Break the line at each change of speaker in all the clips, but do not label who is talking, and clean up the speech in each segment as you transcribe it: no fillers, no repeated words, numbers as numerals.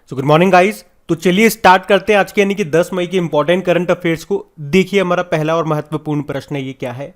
So good morning guys. तो चलिए start करते हैं आज के यानी कि 10 मई के इंपॉर्टेंट करंट अफेयर्स को। देखिए हमारा पहला और महत्वपूर्ण प्रश्न ये क्या है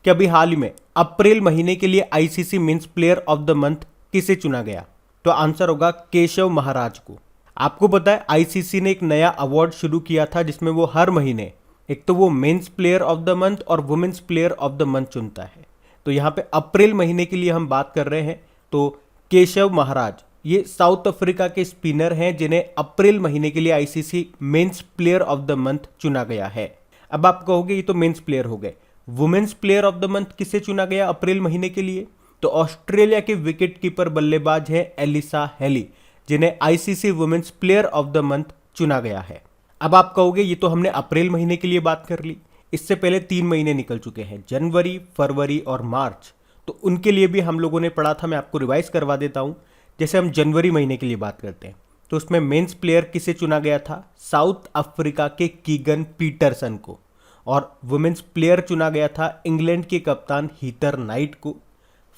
कि अभी हाल ही में अप्रैल महीने के लिए ICC men's player of the month किसे चुना गया। तो आंसर होगा केशव महाराज को। आपको पता है आईसीसी ने एक नया अवार्ड शुरू किया था जिसमें वो हर महीने एक तो वो men's player of the month और women's player of the month चुनता है। तो यहाँ पे अप्रैल महीने के लिए हम बात कर रहे हैं। तो केशव महाराज ये साउथ अफ्रीका के स्पिनर हैं जिन्हें अप्रैल महीने के लिए ICC men's player of the month चुना गया है। अब आप कहोगे ये तो मेंस प्लेयर हो गए, women's player of the month किसे चुना गया अप्रैल महीने के लिए? तो ऑस्ट्रेलिया के विकेट कीपर बल्लेबाज है एलिसा हेली जिन्हें ICC women's player of the month चुना गया है। अब आप कहोगे ये तो हमने अप्रैल महीने के लिए बात कर ली, इससे पहले 3 महीने निकल चुके हैं, जनवरी, फरवरी और मार्च। तो उनके लिए भी हम लोगों ने पढ़ा था, मैं आपको रिवाइज करवा देता हूं। जैसे हम जनवरी महीने के लिए बात करते हैं तो उसमें मेंस प्लेयर किसे चुना गया था? साउथ अफ्रीका के कीगन पीटरसन को। और वुमेन्स प्लेयर चुना गया था इंग्लैंड के कप्तान हीथर नाइट को।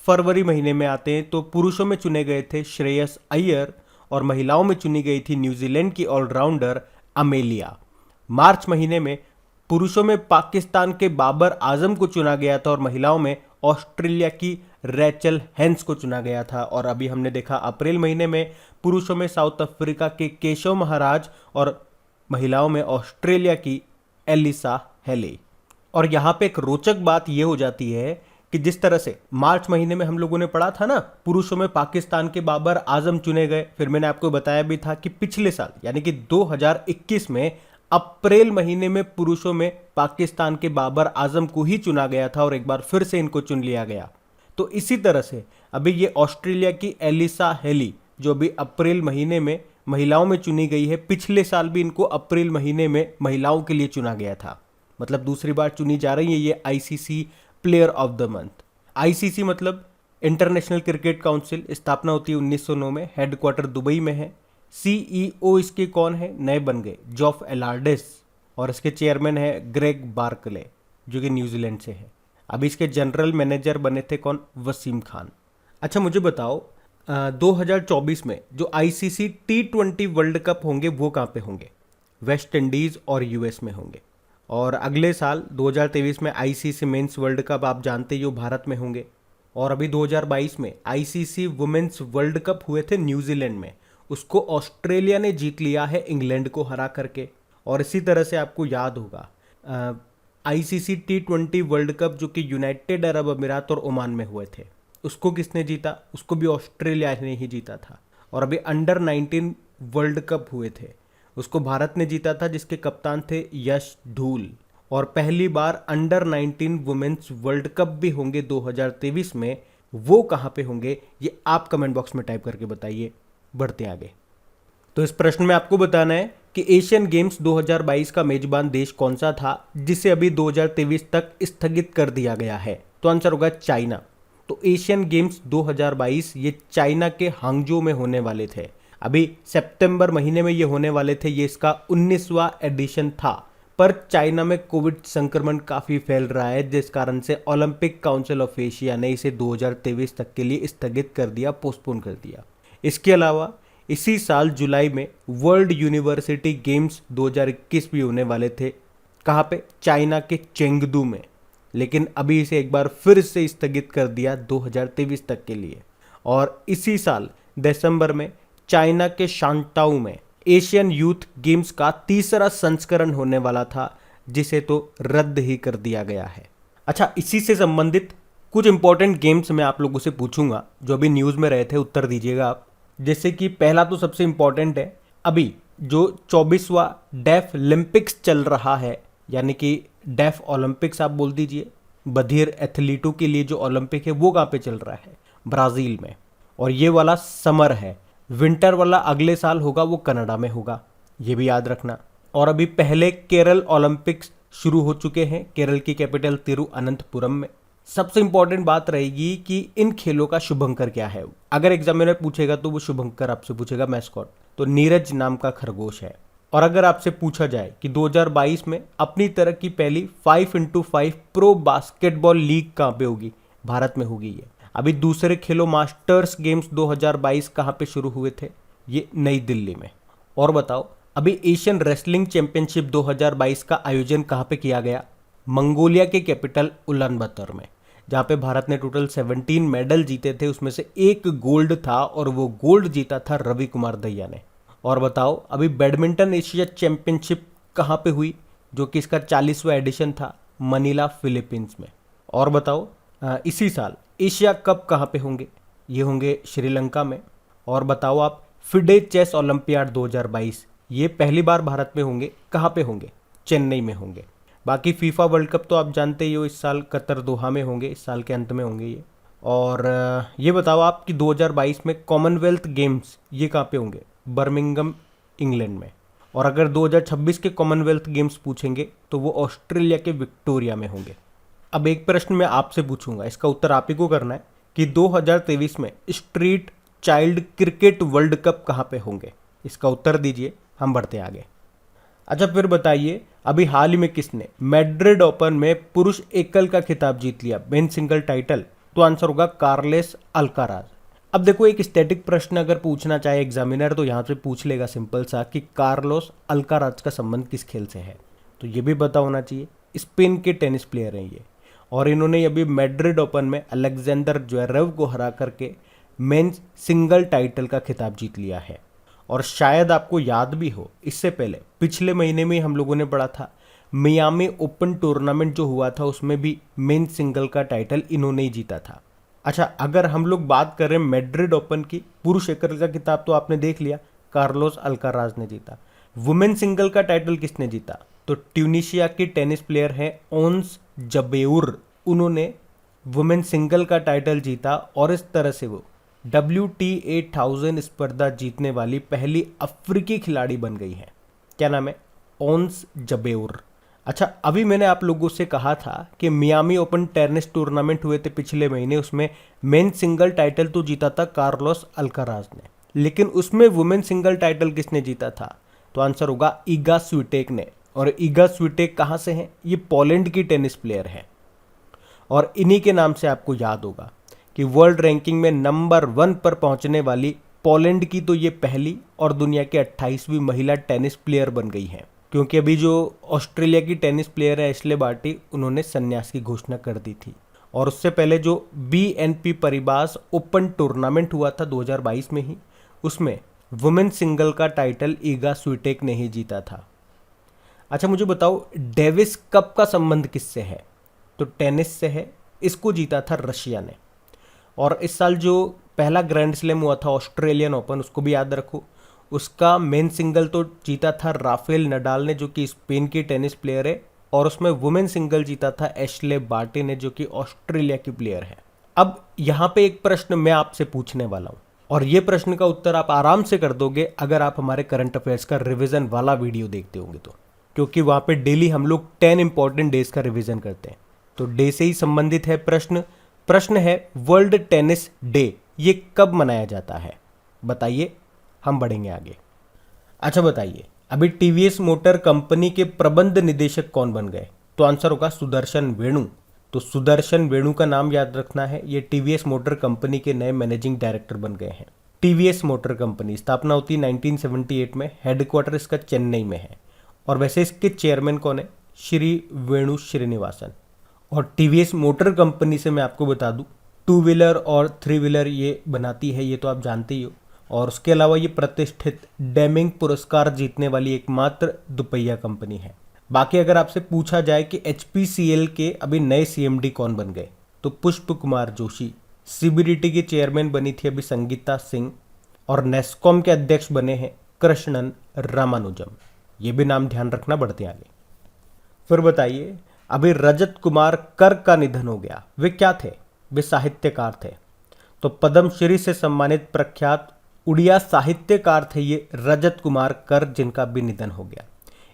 फरवरी महीने में आते हैं तो पुरुषों में चुने गए थे श्रेयस अय्यर और महिलाओं में चुनी गई थी न्यूजीलैंड की ऑलराउंडर अमेलिया। मार्च महीने में पुरुषों में पाकिस्तान के बाबर आजम को चुना गया था और महिलाओं में ऑस्ट्रेलिया की रैचल हेंस को चुना गया था। और अभी हमने देखा अप्रैल महीने में पुरुषों में साउथ अफ्रीका के केशव महाराज और महिलाओं में ऑस्ट्रेलिया की एलिसा हेली। और यहाँ पे एक रोचक बात यह हो जाती है कि जिस तरह से मार्च महीने में हम लोगों ने पढ़ा था ना, पुरुषों में पाकिस्तान के बाबर आजम चुने गए, फिर मैंने आपको बताया भी था कि पिछले साल यानी कि 2021 में अप्रैल महीने में पुरुषों में पाकिस्तान के बाबर आजम को ही चुना गया था और एक बार फिर से इनको चुन लिया गया। तो इसी तरह से अभी ये ऑस्ट्रेलिया की एलिसा हेली जो अभी अप्रैल महीने में महिलाओं में चुनी गई है, पिछले साल भी इनको अप्रैल महीने में महिलाओं के लिए चुना गया था। मतलब दूसरी बार चुनी जा रही है ये ICC player of the month. ICC मतलब इंटरनेशनल क्रिकेट काउंसिल, स्थापना होती है 1909 में, हेडक्वार्टर दुबई में है। सीईओ इसके कौन है? नए बन गए, जॉफ एलार्डिस। और इसके चेयरमैन है ग्रेग बार्कले जो कि न्यूजीलैंड से है। अभी इसके जनरल मैनेजर बने थे कौन? वसीम खान। अच्छा मुझे बताओ 2024 में जो आईसीसी T20 वर्ल्ड कप होंगे वो कहाँ पे होंगे? वेस्ट इंडीज़ और यूएस में होंगे। और अगले साल 2023 में आईसीसी मेंस वर्ल्ड कप आप जानते ही हो भारत में होंगे। और अभी 2022 में आईसीसी वुमेन्स वर्ल्ड कप हुए थे न्यूजीलैंड में, उसको ऑस्ट्रेलिया ने जीत लिया है इंग्लैंड को हरा करके। और इसी तरह से आपको याद होगा आईसीसी T20 वर्ल्ड कप जो कि यूनाइटेड अरब अमीरात और ओमान में हुए थे, उसको किसने जीता? उसको भी ऑस्ट्रेलिया ने ही जीता था। और अभी अंडर 19 वर्ल्ड कप हुए थे, उसको भारत ने जीता था जिसके कप्तान थे यश धूल। और पहली बार अंडर 19 वुमेन्स वर्ल्ड कप भी होंगे 2023 में, वो कहाँ पे होंगे ये आप कमेंट बॉक्स में टाइप करके बताइए। बढ़ते आगे। तो इस प्रश्न में आपको बताना है कि एशियन गेम्स 2022 का मेजबान देश कौन सा था जिसे अभी 2023 तक स्थगित कर दिया गया है? तो आंसर होगा चाइना। तो एशियन गेम्स 2022 ये चाइना के हांगजो में होने वाले थे। अभी सितंबर महीने में ये होने वाले थे, ये इसका 19वां एडिशन था, पर चाइना में कोविड संक्रमण काफ़ी फैल रहा है जिस कारण से ओलंपिक काउंसिल ऑफ एशिया ने इसे 2023 तक के लिए स्थगित कर दिया, पोस्टपोन कर दिया। इसके अलावा इसी साल जुलाई में वर्ल्ड यूनिवर्सिटी गेम्स 2021 भी होने वाले थे। कहाँ पे? चाइना के चेंगदू में। लेकिन अभी इसे एक बार फिर से स्थगित कर दिया 2023 तक के लिए। और इसी साल दिसंबर में चाइना के शांताऊ में एशियन यूथ गेम्स का तीसरा संस्करण होने वाला था जिसे तो रद्द ही कर दिया गया है। अच्छा, इसी से संबंधित कुछ इंपॉर्टेंट गेम्स मैं आप लोगों से पूछूंगा जो अभी न्यूज़ में रहे थे, उत्तर दीजिएगा आप। जैसे कि पहला तो सबसे इंपॉर्टेंट है, अभी जो 24वां डेफ ओलंपिक्स चल रहा है, यानी कि डेफ ओलंपिक्स आप बोल दीजिए, बधिर एथलीटों के लिए जो ओलंपिक है वो कहाँ पे चल रहा है? ब्राज़ील में। और ये वाला समर है, विंटर वाला अगले साल होगा वो कनाडा में होगा, ये भी याद रखना। और अभी पहले केरल ओलंपिक्स शुरू हो चुके हैं, केरल की कैपिटल तिरुअनंतपुरम में। सबसे इंपॉर्टेंट बात रहेगी कि इन खेलों का शुभंकर क्या है। अगर एग्जामिनर पूछेगा तो वो शुभंकर आपसे पूछेगा मैस्कॉट, तो नीरज नाम का खरगोश है। और अगर आपसे पूछा जाए कि 2022 में अपनी तरह की पहली 5x5 प्रो बास्केटबॉल लीग कहाँ पे होगी? भारत में होगी ये। अभी दूसरे खेलो मास्टर्स गेम्स 2022 कहाँ पे शुरू हुए थे? ये नई दिल्ली में। और बताओ अभी एशियन रेसलिंग चैंपियनशिप 2022 का आयोजन कहाँ पे किया गया? मंगोलिया के कैपिटल उलानबातर में, जहाँ पे भारत ने टोटल 17 मेडल जीते थे, उसमें से एक गोल्ड था और वो गोल्ड जीता था रवि कुमार दहिया ने। और बताओ अभी बैडमिंटन एशिया चैंपियनशिप कहाँ पे हुई, जो कि इसका 40वां एडिशन था? मनीला फिलीपींस में। और बताओ इसी साल एशिया कप कहाँ पे होंगे? ये होंगे श्रीलंका में। और बताओ आप फिडे चेस ओलंपियाड 2022 ये पहली बार भारत में होंगे, कहाँ पे होंगे? चेन्नई में होंगे। बाकी फीफा वर्ल्ड कप तो आप जानते ही हो, इस साल कतर दोहा में होंगे, इस साल के अंत में होंगे ये। और ये बताओ आप कि 2022 में कॉमनवेल्थ गेम्स ये कहाँ पे होंगे? बर्मिंघम इंग्लैंड में। और अगर 2026 के कॉमनवेल्थ गेम्स पूछेंगे तो वो ऑस्ट्रेलिया के विक्टोरिया में होंगे। अब एक प्रश्न मैं आपसे पूछूंगा, इसका उत्तर आप ही को करना है कि 2023 में street child cricket world cup कहाँ पे होंगे? इसका उत्तर दीजिए, हम बढ़ते आगे। अच्छा फिर बताइए अभी हाल ही में किसने मैड्रिड ओपन में पुरुष एकल का खिताब जीत लिया, मेन सिंगल टाइटल? तो आंसर होगा कार्लेस अल्काराज। अब देखो एक स्टैटिक प्रश्न अगर पूछना चाहे एग्जामिनर तो यहाँ से पूछ लेगा सिंपल सा कि कार्लोस अल्काराज का संबंध किस खेल से है, तो ये भी पता होना चाहिए। स्पेन के टेनिस प्लेयर हैं ये, और इन्होंने अभी मैड्रिड ओपन में अलेक्जेंडर ज्वेरेव को हरा करके मेंस सिंगल टाइटल का खिताब जीत लिया है। और शायद आपको याद भी हो, इससे पहले पिछले महीने में हम लोगों ने पढ़ा था मियामी ओपन टूर्नामेंट जो हुआ था उसमें भी मेन सिंगल का टाइटल इन्होंने ही जीता था। अच्छा अगर हम लोग बात करें मैड्रिड ओपन की, पुरुष एकल का खिताब तो आपने देख लिया, कार्लोस अल्काराज ने जीता। वुमेन सिंगल का टाइटल किसने जीता? तो ट्यूनिशिया की टेनिस प्लेयर है ओन्स जबेउर, उन्होंने वुमेन सिंगल का टाइटल जीता और इस तरह से वो WTA 1000 स्पर्धा जीतने वाली पहली अफ्रीकी खिलाड़ी बन गई है। क्या नाम है? ओन्स जबेउर। अच्छा अभी मैंने आप लोगों से कहा था कि मियामी ओपन टेनिस टूर्नामेंट हुए थे पिछले महीने, उसमें मेन सिंगल टाइटल तो जीता था कार्लोस अल्काराज ने, लेकिन उसमें वुमेन सिंगल टाइटल किसने जीता था? तो आंसर होगा ईगा स्विटेक ने। और ईगा स्विटेक कहाँ से हैं? ये पोलैंड की टेनिस प्लेयर है। और इन्हीं के नाम से आपको याद होगा कि वर्ल्ड रैंकिंग में नंबर 1 पर पहुंचने वाली पोलैंड की तो ये पहली और दुनिया की 28वीं महिला टेनिस प्लेयर बन गई हैं, क्योंकि अभी जो ऑस्ट्रेलिया की टेनिस प्लेयर है एशले बार्टी, उन्होंने संन्यास की घोषणा कर दी थी। और उससे पहले जो BNP परिबास ओपन टूर्नामेंट हुआ था 2022 में ही, उसमें वुमेन सिंगल का टाइटल ईगा स्विटेक ने ही जीता था। अच्छा मुझे बताओ डेविस कप का संबंध किससे है? तो टेनिस से है, इसको जीता था रशिया ने। और इस साल जो पहला ग्रैंड स्लैम हुआ था ऑस्ट्रेलियन ओपन, उसको भी याद रखो, उसका मेन सिंगल तो जीता था राफेल नडाल ने जो कि स्पेन की टेनिस प्लेयर है, और उसमें वुमेन सिंगल जीता था एशले बार्टी ने जो कि ऑस्ट्रेलिया की प्लेयर है। अब यहाँ पे एक प्रश्न मैं आपसे पूछने वाला हूँ, और ये प्रश्न का उत्तर आप आराम से कर दोगे अगर आप हमारे करंट अफेयर्स का रिवीजन वाला वीडियो देखते होंगे तो, क्योंकि वहाँ पे डेली हम लोग 10 इंपॉर्टेंट डेज का रिवीजन करते हैं। तो डे से ही संबंधित है प्रश्न। प्रश्न है वर्ल्ड टेनिस डे ये कब मनाया जाता है? बताइए, हम बढ़ेंगे आगे। अच्छा बताइए अभी TVS मोटर कंपनी के प्रबंध निदेशक कौन बन गए? तो आंसर होगा सुदर्शन वेणु। तो सुदर्शन वेणु का नाम याद रखना है, ये TVS मोटर कंपनी के नए मैनेजिंग डायरेक्टर बन गए हैं। TVS मोटर कंपनी स्थापना होती 1978 में, हेडक्वार्टर इसका चेन्नई में है। और वैसे इसके चेयरमैन कौन है? श्री वेणु श्रीनिवासन। और TVS मोटर कंपनी से मैं आपको बता दूं 2 व्हीलर और 3 व्हीलर ये बनाती है, ये तो आप जानते ही हो। और उसके अलावा ये प्रतिष्ठित डेमिंग पुरस्कार जीतने वाली एकमात्र दुपहिया कंपनी है। बाकी अगर आपसे पूछा जाए कि HPCL के अभी नए CMD कौन बन गए, तो पुष्प कुमार जोशी। CBDT की चेयरमैन बनी थी अभी संगीता सिंह, और नेस्कॉम के अध्यक्ष बने हैं कृष्णन रामानुजम। ये भी नाम ध्यान रखना, बढ़ते आगे। फिर बताइए अभी रजत कुमार कर का निधन हो गया, वे क्या थे? वे साहित्यकार थे। तो पद्मश्री से सम्मानित प्रख्यात उड़िया साहित्यकार थे ये रजत कुमार कर, जिनका भी निधन हो गया।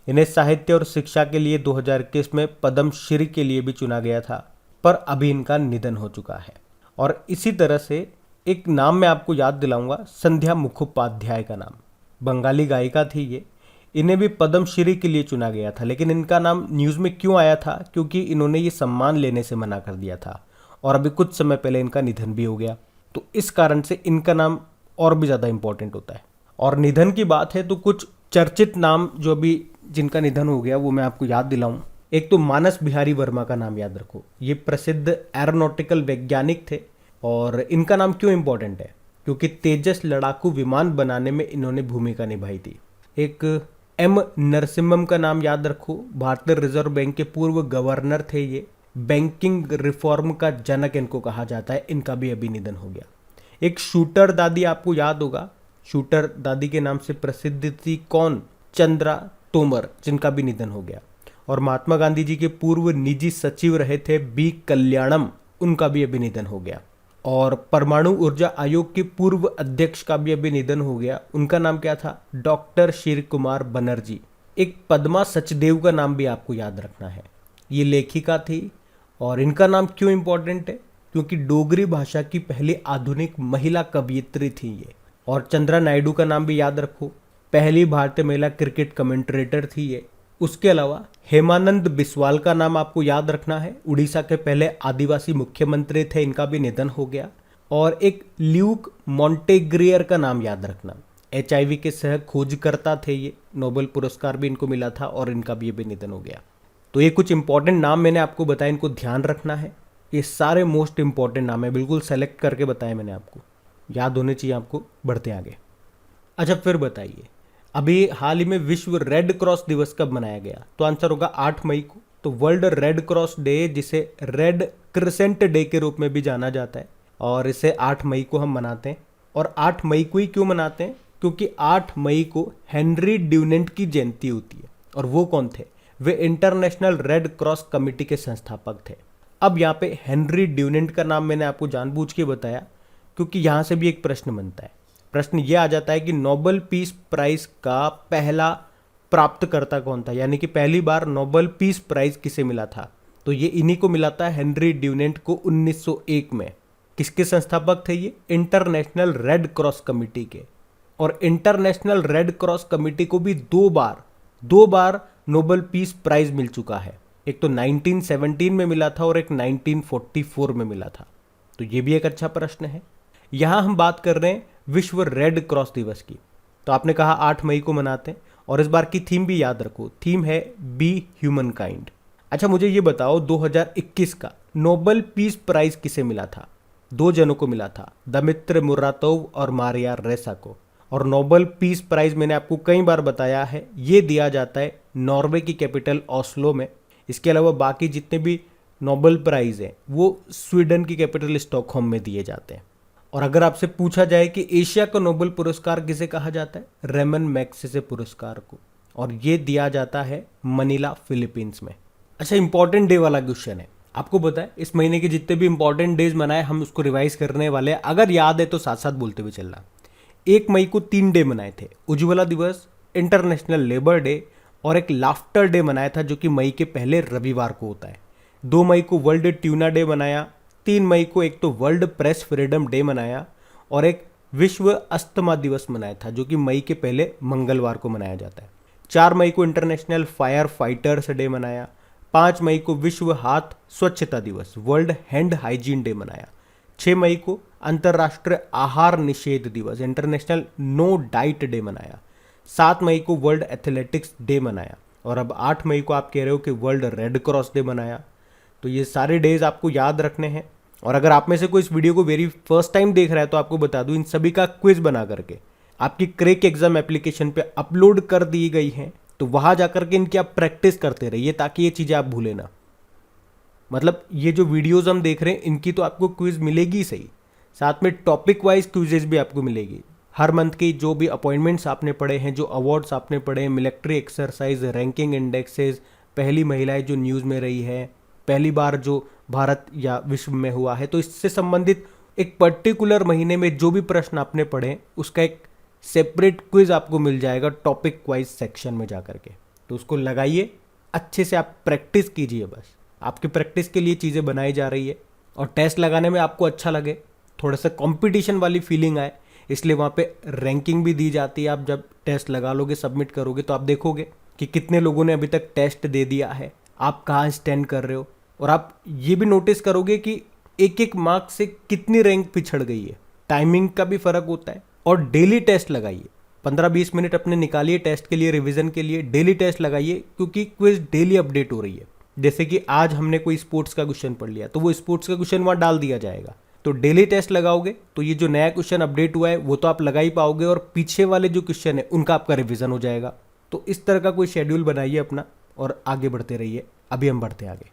इन्हें साहित्य और शिक्षा के लिए 2021 में पद्मश्री के लिए भी चुना गया था, पर अभी इनका निधन हो चुका है। और इसी तरह से एक नाम मैं आपको याद दिलाऊंगा, संध्या मुखोपाध्याय का नाम, बंगाली गायिका थी ये, इन्हें भी पद्मश्री के लिए चुना गया था। लेकिन इनका नाम न्यूज़ में क्यों आया था? क्योंकि इन्होंने ये सम्मान लेने से मना कर दिया था, और अभी कुछ समय पहले इनका निधन भी हो गया, तो इस कारण से इनका नाम और भी ज़्यादा इंपॉर्टेंट होता है। और निधन की बात है तो कुछ चर्चित नाम जो अभी जिनका निधन हो गया वो मैं आपको याद दिलाऊं। एक तो मानस बिहारी वर्मा का नाम याद रखो, ये प्रसिद्ध एरोनॉटिकल वैज्ञानिक थे। और इनका नाम क्यों इंपॉर्टेंट है, क्योंकि तेजस लड़ाकू विमान बनाने में इन्होंने भूमिका निभाई थी। एक एम नरसिम्हम का नाम याद रखो, भारतीय रिजर्व बैंक के पूर्व गवर्नर थे ये। बैंकिंग रिफॉर्म का जनक इनको कहा जाता है, इनका भी अभी निधन हो गया। एक शूटर दादी आपको याद होगा, शूटर दादी के नाम से प्रसिद्ध थी कौन, चंद्रा तोमर, जिनका भी निधन हो गया। और महात्मा गांधी जी के पूर्व निजी सचिव रहे थे बी कल्याणम, उनका भी अभी निधन हो गया। और परमाणु ऊर्जा आयोग के पूर्व अध्यक्ष का भी अभी निधन हो गया, उनका नाम क्या था, डॉक्टर शिव कुमार बनर्जी। एक पद्मा सचदेव का नाम भी आपको याद रखना है, ये लेखिका थी। और इनका नाम क्यों इंपॉर्टेंट है, क्योंकि डोगरी भाषा की पहली आधुनिक महिला कवयित्री थी ये। और चंद्रा नायडू का नाम भी याद रखो, पहली भारतीय महिला क्रिकेट कमेंटरेटर थी ये। उसके अलावा हेमानंद बिस्वाल का नाम आपको याद रखना है, उड़ीसा के पहले आदिवासी मुख्यमंत्री थे, इनका भी निधन हो गया। और एक ल्यूक मॉन्टेग्रियर का नाम याद रखना, HIV के सह खोजकर्ता थे ये, नोबेल पुरस्कार भी इनको मिला था और इनका भी अभी निधन हो गया। तो ये कुछ इंपॉर्टेंट नाम मैंने आपको बताया, इनको ध्यान रखना है। ये सारे मोस्ट इंपॉर्टेंट नाम है, बिल्कुल सेलेक्ट करके बताए मैंने आपको, याद होने चाहिए आपको। बढ़ते आगे। अच्छा फिर बताइए, अभी हाल ही में विश्व रेड क्रॉस दिवस कब मनाया गया, तो आंसर होगा 8 मई को। तो वर्ल्ड रेड क्रॉस डे, जिसे रेड क्रिसेंट डे के रूप में भी जाना जाता है, और इसे 8 मई को हम मनाते हैं। और 8 मई को ही क्यों मनाते हैं, क्योंकि 8 मई को हेनरी ड्यूनेंट की जयंती होती है। और वो कौन थे, वे इंटरनेशनल रेड क्रॉस कमेटी के संस्थापक थे। अब यहाँ पे हेनरी ड्यूनेंट का नाम मैंने आपको जानबूझ के बताया, क्योंकि यहाँ से भी एक प्रश्न बनता है। प्रश्न ये आ जाता है कि नोबेल पीस प्राइज का पहला प्राप्तकर्ता कौन था, यानी कि पहली बार नोबेल पीस प्राइज किसे मिला था, तो ये इन्हीं को मिला था, हेनरी ड्यूनेंट को 1901 में। किसके संस्थापक थे ये, इंटरनेशनल रेड क्रॉस कमेटी के। और इंटरनेशनल रेड क्रॉस कमेटी को भी दो बार नोबेल पीस प्राइज मिल चुका है, एक तो 1917 में मिला था और एक 1944 में मिला था। तो ये भी एक अच्छा प्रश्न है। यहां हम बात कर रहे हैं विश्व रेड क्रॉस दिवस की, तो आपने कहा 8 मई को मनाते हैं, और इस बार की थीम भी याद रखो, थीम है बी ह्यूमन काइंड। अच्छा मुझे ये बताओ, 2021 का नोबेल पीस प्राइज किसे मिला था, 2 जनों को मिला था, दमित्र मुरातोव और मारिया रेसा को। और नोबेल पीस प्राइज मैंने आपको कई बार बताया है, ये दिया जाता है नॉर्वे की कैपिटल ओस्लो में। इसके अलावा बाकी जितने भी नोबेल प्राइज हैं वो स्वीडन की कैपिटल स्टॉकहोम में दिए जाते हैं। और अगर आपसे पूछा जाए कि एशिया का नोबेल पुरस्कार किसे कहा जाता है, रेमन मैग्सेसे पुरस्कार को, और ये दिया जाता है मनीला फिलीपींस में। अच्छा इंपॉर्टेंट डे वाला क्वेश्चन है, आपको पता है इस महीने के जितने भी इंपॉर्टेंट डेज मनाए हम उसको रिवाइज करने वाले हैं, अगर याद है तो साथ साथ बोलते हुए चलना। 1 मई को 3 डे मनाए थे, उज्ज्वला दिवस, इंटरनेशनल लेबर डे और एक लाफ्टर डे मनाया था जो कि मई के पहले रविवार को होता है। 2 मई को वर्ल्ड ट्यूना डे मनाया, 3 मई को एक तो वर्ल्ड प्रेस फ्रीडम डे मनाया और एक विश्व अस्थमा दिवस मनाया था जो कि मई के पहले मंगलवार को मनाया जाता है। 4 मई को इंटरनेशनल फायर फाइटर्स डे मनाया, 5 मई को विश्व हाथ स्वच्छता दिवस वर्ल्ड हैंड हाइजीन डे मनाया, 6 मई को अंतर्राष्ट्रीय आहार निषेध दिवस इंटरनेशनल नो डाइट डे मनाया, 7 मई को वर्ल्ड एथलेटिक्स डे मनाया, और अब 8 मई को आप कह रहे हो कि वर्ल्ड रेड क्रॉस डे मनाया। तो ये सारे डेज आपको याद रखने हैं। और अगर आप में से कोई इस वीडियो को वेरी फर्स्ट टाइम देख रहा है तो आपको बता दूं, इन सभी का क्विज बना करके आपकी क्रैक एग्जाम एप्लीकेशन पे अपलोड कर दी गई है, तो वहां जाकर के इनकी आप प्रैक्टिस करते रहिए ताकि ये चीजें आप भूले ना। मतलब ये जो वीडियोज हम देख रहे हैं इनकी तो आपको क्विज मिलेगी सही, साथ में टॉपिक वाइज क्विजेज भी आपको मिलेगी। हर मंथ की जो भी अपॉइंटमेंट्स आपने पढ़े हैं, जो अवार्ड्स आपने पढ़े हैं, मिलिट्री एक्सरसाइज, रैंकिंग इंडेक्सेस, पहली महिलाएं जो न्यूज़ में रही है, पहली बार जो भारत या विश्व में हुआ है, तो इससे संबंधित एक पर्टिकुलर महीने में जो भी प्रश्न आपने पढ़े उसका एक सेपरेट क्विज आपको मिल जाएगा टॉपिक वाइज सेक्शन में जाकर के। तो उसको लगाइए, अच्छे से आप प्रैक्टिस कीजिए, बस आपकी प्रैक्टिस के लिए चीज़ें बनाई जा रही है। और टेस्ट लगाने में आपको अच्छा लगे, थोड़ा सा कंपटीशन वाली फीलिंग आए, इसलिए वहाँ पे रैंकिंग भी दी जाती है। आप जब टेस्ट लगा लोगे, सबमिट करोगे, तो आप देखोगे कि कितने लोगों ने अभी तक टेस्ट दे दिया है, आप कहाँ स्टैंड कर रहे हो, और आप ये भी नोटिस करोगे कि एक एक मार्क्स से कितनी रैंक पिछड़ गई है। टाइमिंग का भी फर्क होता है। और डेली टेस्ट लगाइए, 15-20 मिनट अपने निकालिए टेस्ट के लिए, रिवीजन के लिए, डेली टेस्ट लगाइए, क्योंकि क्विज डेली अपडेट हो रही है। जैसे कि आज हमने कोई स्पोर्ट्स का क्वेश्चन पढ़ लिया तो वो स्पोर्ट्स का क्वेश्चन वहाँ डाल दिया जाएगा। तो डेली टेस्ट लगाओगे तो ये जो नया क्वेश्चन अपडेट हुआ है वो तो आप लगा ही पाओगे, और पीछे वाले जो क्वेश्चन है उनका आपका रिवीजन हो जाएगा। तो इस तरह का कोई शेड्यूल बनाइए अपना और आगे बढ़ते रहिए। अभी हम बढ़ते आगे।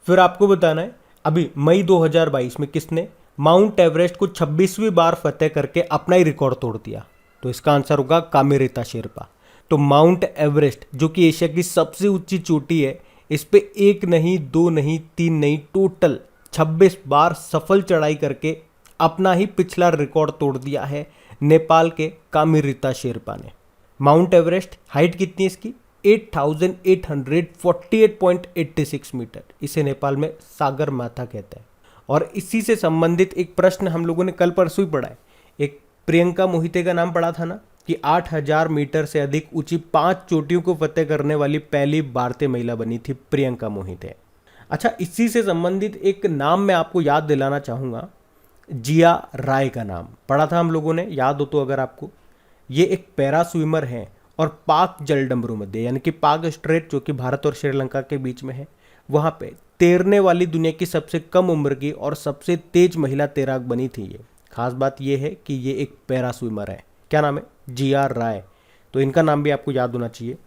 फिर आपको बताना है अभी मई 2022 में किसने माउंट एवरेस्ट को 26वीं बार फतेह करके अपना ही रिकॉर्ड तोड़ दिया। तो इसका आंसर होगा कामेरिता शेरपा। तो माउंट एवरेस्ट जो कि एशिया की सबसे ऊंची चोटी है, इस पे 1 नहीं 2 नहीं 3 नहीं टोटल 26 बार सफल चढ़ाई करके अपना ही पिछला रिकॉर्ड तोड़ दिया है नेपाल के कामेरिता शेरपा ने। माउंट एवरेस्ट हाइट कितनी है इसकी? 8848.86 मीटर। इसे नेपाल में सागर माथा कहते हैं। और इसी से संबंधित एक प्रश्न हम लोगों ने कल परसों ही पढ़ा है। एक प्रियंका मोहिते का नाम पढ़ा था ना, कि 8000 मीटर से अधिक ऊंची 5 चोटियों को फतेह करने वाली पहली भारतीय महिला बनी थी प्रियंका मोहिते। अच्छा, इसी से संबंधित एक नाम मैं आपको याद दिलाना चाहूँगा, जिया राय का नाम पढ़ा था हम लोगों ने, याद हो तो अगर आपको। ये एक पैरा स्विमर हैं और पाक जलडमरू मध्य यानी कि पाक स्ट्रेट जो कि भारत और श्रीलंका के बीच में है, वहाँ पे तैरने वाली दुनिया की सबसे कम उम्र की और सबसे तेज महिला तैराक बनी थी ये। खास बात ये है कि ये एक पैरा स्विमर है। क्या नाम है? जिया राय। तो इनका नाम भी आपको याद होना चाहिए।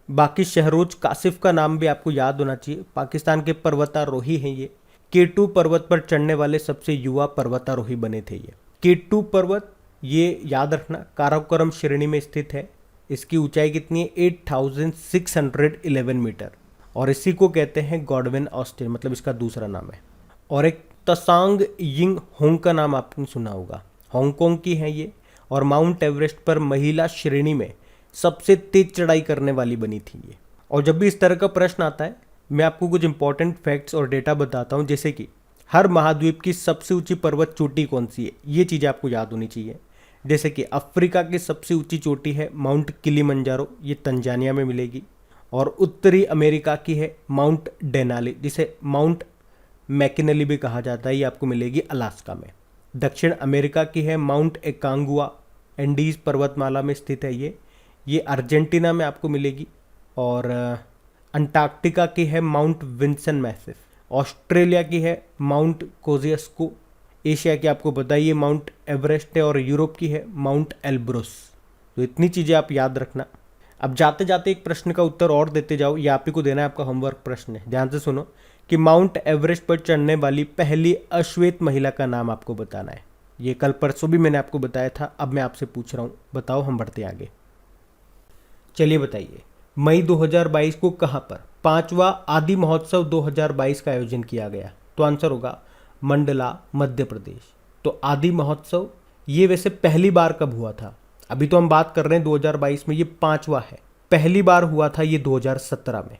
बाकी शहरोज कासिफ का नाम भी आपको याद होना चाहिए। पाकिस्तान के पर्वतारोही हैं ये। K2 पर्वत पर चढ़ने वाले सबसे युवा पर्वतारोही बने थे ये। K2 पर्वत, ये याद रखना, काराकोरम श्रेणी में स्थित है। इसकी ऊंचाई कितनी है? 8611 मीटर। और इसी को कहते हैं गॉडविन ऑस्टिन, मतलब इसका दूसरा नाम है। और एक तसांग यिंग होंग का नाम आपने सुना होगा, हांगकांग की है ये, और माउंट एवरेस्ट पर महिला श्रेणी में सबसे तेज चढ़ाई करने वाली बनी थी ये। और जब भी इस तरह का प्रश्न आता है, मैं आपको कुछ इंपॉर्टेंट फैक्ट्स और डेटा बताता हूँ, जैसे कि हर महाद्वीप की सबसे ऊंची पर्वत चोटी कौन सी है, ये चीज़ें आपको याद होनी चाहिए। जैसे कि अफ्रीका की सबसे ऊंची चोटी है माउंट किलिमंजारो, ये तंजानिया में मिलेगी। और उत्तरी अमेरिका की है माउंट डेनाली, जिसे माउंट मैकिनली भी कहा जाता है, ये आपको मिलेगी अलास्का में। दक्षिण अमेरिका की है माउंट एकांगुआ, एंडीज पर्वतमाला में स्थित है ये अर्जेंटीना में आपको मिलेगी। और अंटार्कटिका की है माउंट विंसन मैसिफ। ऑस्ट्रेलिया की है माउंट कोजियस्को। एशिया की आपको बताइए माउंट एवरेस्ट है। और यूरोप की है माउंट एल्ब्रुस। तो इतनी चीज़ें आप याद रखना। अब जाते जाते एक प्रश्न का उत्तर और देते जाओ, ये आप ही को देना है, आपका होमवर्क प्रश्न है। ध्यान से सुनो कि माउंट एवरेस्ट पर चढ़ने वाली पहली अश्वेत महिला का नाम आपको बताना है। ये कल परसों भी मैंने आपको बताया था, अब मैं आपसे पूछ रहा हूँ, बताओ। हम बढ़ते आगे। चलिए बताइए, मई 2022 को कहाँ पर 5वां आदि महोत्सव 2022 का आयोजन किया गया? तो आंसर होगा मंडला, मध्य प्रदेश। तो आदि महोत्सव ये वैसे पहली बार कब हुआ था? अभी तो हम बात कर रहे हैं 2022 में, ये 5वां है। पहली बार हुआ था ये 2017 में,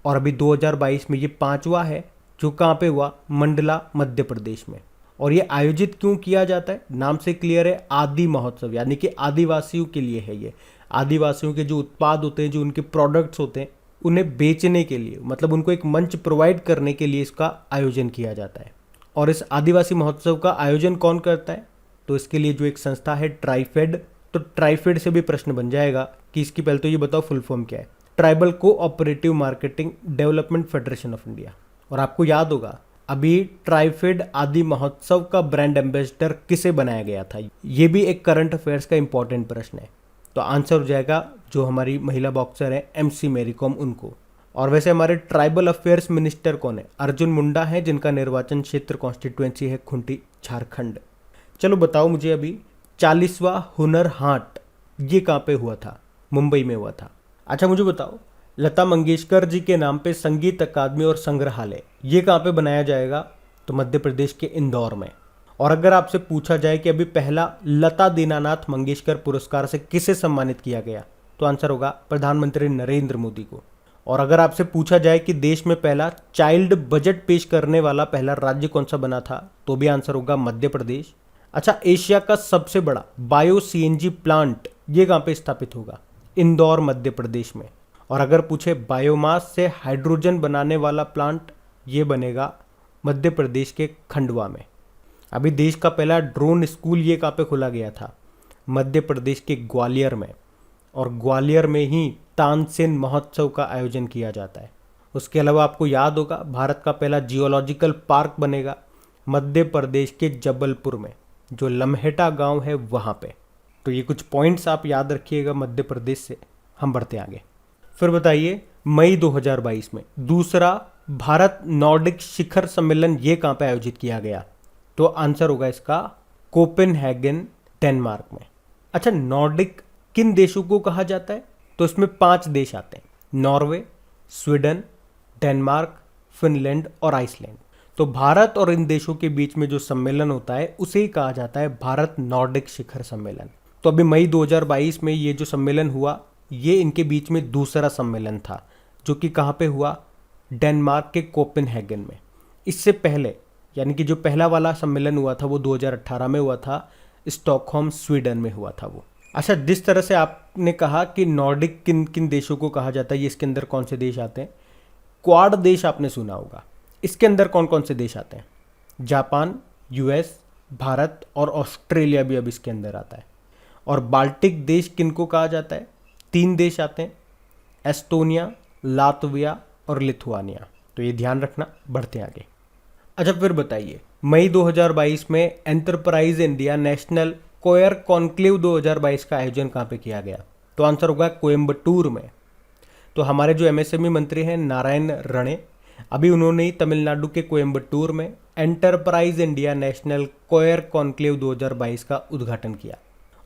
और अभी 2022 में ये 5वां है, जो कहाँ पे हुआ? मंडला, मध्य प्रदेश में। और ये आयोजित क्यों किया जाता है? नाम से क्लियर है, आदि महोत्सव, यानी कि आदिवासियों के लिए है ये। आदिवासियों के जो उत्पाद होते हैं, जो उनके प्रोडक्ट्स होते हैं, उन्हें बेचने के लिए, मतलब उनको एक मंच प्रोवाइड करने के लिए इसका आयोजन किया जाता है। और इस आदिवासी महोत्सव का आयोजन कौन करता है? तो इसके लिए जो एक संस्था है ट्राइफेड। तो ट्राइफेड से भी प्रश्न बन जाएगा कि इसकी पहले तो ये बताओ फुल फॉर्म क्या है? Tribal cooperative marketing development federation of India. और आपको याद होगा अभी ट्राइफेड आदि महोत्सव का ब्रांड एम्बेसडर किसे बनाया गया था? ये भी एक करंट अफेयर्स का इंपॉर्टेंट प्रश्न है। तो आंसर हो जाएगा जो हमारी महिला बॉक्सर है MC मैरी कॉम, उनको। और वैसे हमारे ट्राइबल अफेयर्स मिनिस्टर कौन है? अर्जुन मुंडा है, जिनका निर्वाचन क्षेत्र कॉन्स्टिट्यूएंसी है खुंटी, झारखंड। चलो बताओ मुझे, अभी 40वां हुनर हाट ये कहाँ पे हुआ था? मुंबई में हुआ था। अच्छा मुझे बताओ, लता मंगेशकर जी के नाम पे संगीत अकादमी और संग्रहालय ये कहाँ पे बनाया जाएगा? तो मध्य प्रदेश के इंदौर में। और अगर आपसे पूछा जाए कि अभी पहला लता दीनानाथ मंगेशकर पुरस्कार से किसे सम्मानित किया गया? तो आंसर होगा प्रधानमंत्री नरेंद्र मोदी को। और अगर आपसे पूछा जाए कि देश में पहला चाइल्ड बजट पेश करने वाला पहला राज्य कौन सा बना था? तो भी आंसर होगा मध्य प्रदेश। अच्छा, एशिया का सबसे बड़ा बायो CNG प्लांट ये कहाँ पे स्थापित होगा? इंदौर, मध्य प्रदेश में। और अगर पूछे बायोमास से हाइड्रोजन बनाने वाला प्लांट, ये बनेगा मध्य प्रदेश के खंडवा में। अभी देश का पहला ड्रोन स्कूल ये कहाँ पे खोला गया था? मध्य प्रदेश के ग्वालियर में, और ग्वालियर में ही तानसेन महोत्सव का आयोजन किया जाता है। उसके अलावा आपको याद होगा भारत का पहला जियोलॉजिकल पार्क बनेगा मध्य प्रदेश के जबलपुर में, जो लम्हेटा गांव है वहाँ पे। तो ये कुछ पॉइंट्स आप याद रखिएगा मध्य प्रदेश से। हम बढ़ते आगे। फिर बताइए मई 2022 में दूसरा भारत नॉर्डिक शिखर सम्मेलन ये कहाँ पे आयोजित किया गया? तो आंसर होगा इसका कोपेनहेगन, डेनमार्क में। अच्छा, नॉर्डिक किन देशों को कहा जाता है? तो इसमें 5 देश आते हैं, नॉर्वे, स्वीडन, डेनमार्क, फिनलैंड और आइसलैंड। तो भारत और इन देशों के बीच में जो सम्मेलन होता है उसे ही कहा जाता है भारत नॉर्डिक शिखर सम्मेलन। तो अभी मई 2022 में ये जो सम्मेलन हुआ ये इनके बीच में दूसरा सम्मेलन था, जो कि कहाँ पे हुआ? डेनमार्क के कोपेनहेगन में। इससे पहले यानी कि जो पहला वाला सम्मेलन हुआ था वो 2018 में हुआ था, स्टॉकहोम स्वीडन में हुआ था वो। अच्छा, जिस तरह से आपने कहा कि नॉर्डिक किन किन देशों को कहा जाता है, ये इसके अंदर कौन से देश आते हैं? क्वाड देश आपने सुना होगा। इसके अंदर कौन कौन से देश आते हैं? जापान, यूएस, भारत और ऑस्ट्रेलिया भी अब इसके अंदर आता है। और बाल्टिक देश किनको कहा जाता है? 3 देश आते हैं, एस्टोनिया, लातविया और लिथुआनिया। तो ये ध्यान रखना। बढ़ते आगे। अच्छा, फिर बताइए मई 2022 में एंटरप्राइज इंडिया नेशनल कोयर कॉन्क्लेव 2022 का आयोजन कहाँ पे किया गया? तो आंसर होगा कोयम्बटूर में। तो हमारे जो एमएसएमई मंत्री हैं नारायण रणें, अभी उन्होंने ही तमिलनाडु के कोयम्बटूर में एंटरप्राइज इंडिया नेशनल कोयर कॉन्क्लेव 2022 का उद्घाटन किया।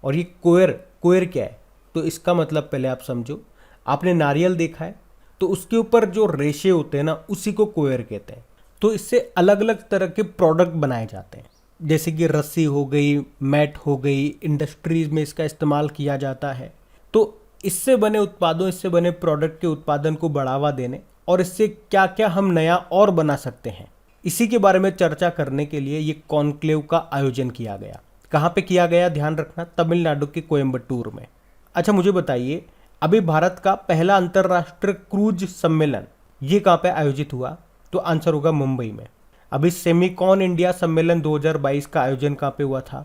और ये कोयर क्या है? तो इसका मतलब पहले आप समझो। आपने नारियल देखा है तो उसके ऊपर जो रेशे होते हैं ना, उसी को कोयर कहते हैं। तो इससे अलग अलग तरह के प्रोडक्ट बनाए जाते हैं, जैसे कि रस्सी हो गई, मैट हो गई, इंडस्ट्रीज में इसका इस्तेमाल किया जाता है। तो इससे बने उत्पादों, इससे बने प्रोडक्ट के उत्पादन को बढ़ावा देने और इससे क्या क्या हम नया और बना सकते हैं, इसी के बारे में चर्चा करने के लिए ये कॉन्क्लेव का आयोजन किया गया। कहाँ पे किया गया? ध्यान रखना, तमिलनाडु के कोयम्बटूर में। अच्छा, मुझे बताइए अभी भारत का पहला अंतर्राष्ट्रीय क्रूज सम्मेलन ये कहाँ पे आयोजित हुआ? तो आंसर होगा मुंबई में। अभी सेमिकॉन इंडिया सम्मेलन 2022 का आयोजन कहाँ पे हुआ था?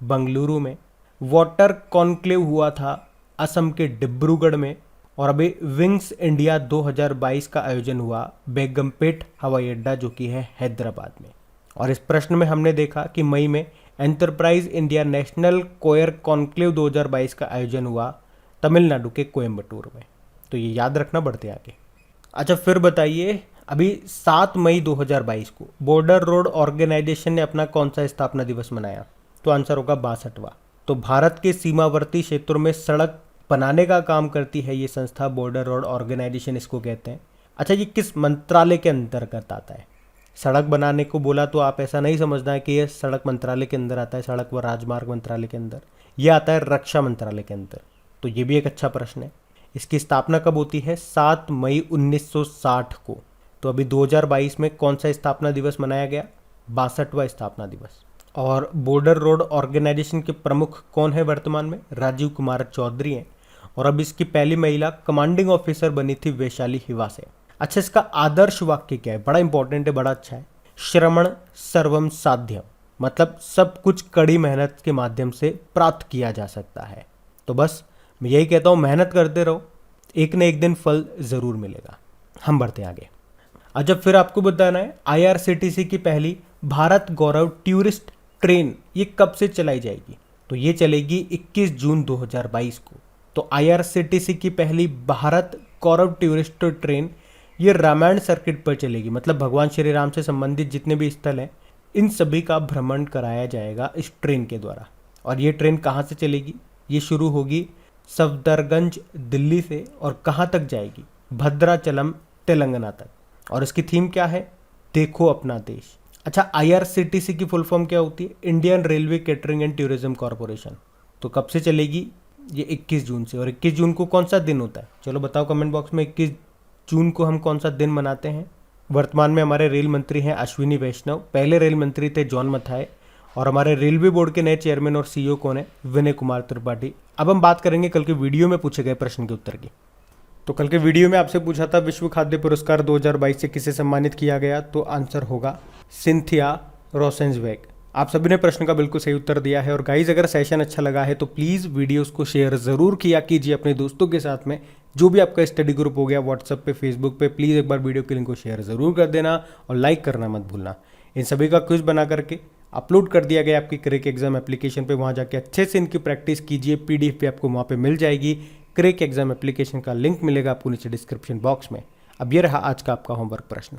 बंगलुरु में। वाटर कॉन्क्लेव हुआ था असम के डिब्रूगढ़ में। और अभी विंग्स इंडिया 2022 का आयोजन हुआ बेगमपेट हवाई अड्डा, जो कि है हैदराबाद में। और इस प्रश्न में हमने देखा कि मई में एंटरप्राइज इंडिया नेशनल कोयर कॉन्क्लेव 2022 का आयोजन हुआ तमिलनाडु के कोयम्बटूर में। तो ये याद रखना। बढ़ते आगे। अच्छा, फिर बताइए अभी 7 मई 2022 को बॉर्डर रोड ऑर्गेनाइजेशन ने अपना कौन सा स्थापना दिवस मनाया? तो आंसर होगा 62वां। तो भारत के सीमावर्ती क्षेत्रों में सड़क बनाने का काम करती है ये संस्था, बॉर्डर रोड ऑर्गेनाइजेशन इसको कहते हैं। अच्छा, ये किस मंत्रालय के अंतर्गत आता है? सड़क बनाने को बोला तो आप ऐसा नहीं समझना है कि ये सड़क मंत्रालय के अंदर आता है, सड़क व राजमार्ग मंत्रालय के अंदर। ये आता है रक्षा मंत्रालय के अंदर। तो ये भी एक अच्छा प्रश्न है। इसकी स्थापना कब होती है? 7 मई 1960 को। तो अभी 2022 में कौन सा स्थापना दिवस मनाया गया? 62वां स्थापना दिवस। और बॉर्डर रोड ऑर्गेनाइजेशन के प्रमुख कौन है वर्तमान में? राजीव कुमार चौधरी हैं। और अब इसकी पहली महिला कमांडिंग ऑफिसर बनी थी वैशाली हिवा से। अच्छा, इसका आदर्श वाक्य क्या है? बड़ा इंपॉर्टेंट है, बड़ा अच्छा है। श्रमण सर्वम साध्यम, मतलब सब कुछ कड़ी मेहनत के माध्यम से प्राप्त किया जा सकता है। तो बस मैं यही कहता हूँ, मेहनत करते रहो, एक न एक दिन फल जरूर मिलेगा। हम बढ़ते आगे। अच्छा, फिर आपको बताना है IRCTC की पहली भारत गौरव टूरिस्ट ट्रेन ये कब से चलाई जाएगी? तो ये चलेगी 21 जून 2022 को। तो IRCTC की पहली भारत गौरव टूरिस्ट ट्रेन ये रामायण सर्किट पर चलेगी, मतलब भगवान श्री राम से संबंधित जितने भी स्थल हैं इन सभी का भ्रमण कराया जाएगा इस ट्रेन के द्वारा। और ये ट्रेन कहाँ से चलेगी? ये शुरू होगी सफदरगंज दिल्ली से और कहाँ तक जाएगी? भद्राचलम तेलंगाना तक। और इसकी थीम क्या है? देखो अपना देश। अच्छा, IRCTC की फुल फॉर्म क्या होती है? Indian railway catering and tourism corporation. तो कब से चलेगी? ये 21 जून से। और 21 जून को कौन सा दिन होता है? चलो बताओ कमेंट बॉक्स में, 21 जून को हम कौन सा दिन मनाते हैं? वर्तमान में हमारे रेल मंत्री हैं अश्विनी वैष्णव, पहले रेल मंत्री थे जॉन मथाई, और हमारे रेलवे बोर्ड के नए चेयरमैन और CEO कौन है? विनय कुमार त्रिपाठी। अब हम बात करेंगे कल के वीडियो में पूछे गए प्रश्न के उत्तर की। तो कल के वीडियो में आपसे पूछा था विश्व खाद्य पुरस्कार 2022 से किसे सम्मानित किया गया? तो आंसर होगा सिंथिया रोसेंजवेग। आप सभी ने प्रश्न का बिल्कुल सही उत्तर दिया है। और गाइज अगर सेशन अच्छा लगा है तो प्लीज़ वीडियोस को शेयर ज़रूर किया कीजिए अपने दोस्तों के साथ में। जो भी आपका स्टडी ग्रुप हो गया व्हाट्सएप पे, फेसबुक पे, प्लीज़ एक बार वीडियो के लिंक को शेयर ज़रूर कर देना और लाइक करना मत भूलना। इन सभी का क्विज बना करके अपलोड कर दिया गया आपकी क्रैक एग्जाम एप्लीकेशन पे, वहाँ जाके अच्छे से इनकी प्रैक्टिस कीजिए। PDF पे आपको वहाँ पे मिल जाएगी। क्रैक एग्जाम एप्लीकेशन का लिंक मिलेगा आपको नीचे डिस्क्रिप्शन बॉक्स में। अब ये रहा आज का आपका होमवर्क प्रश्न।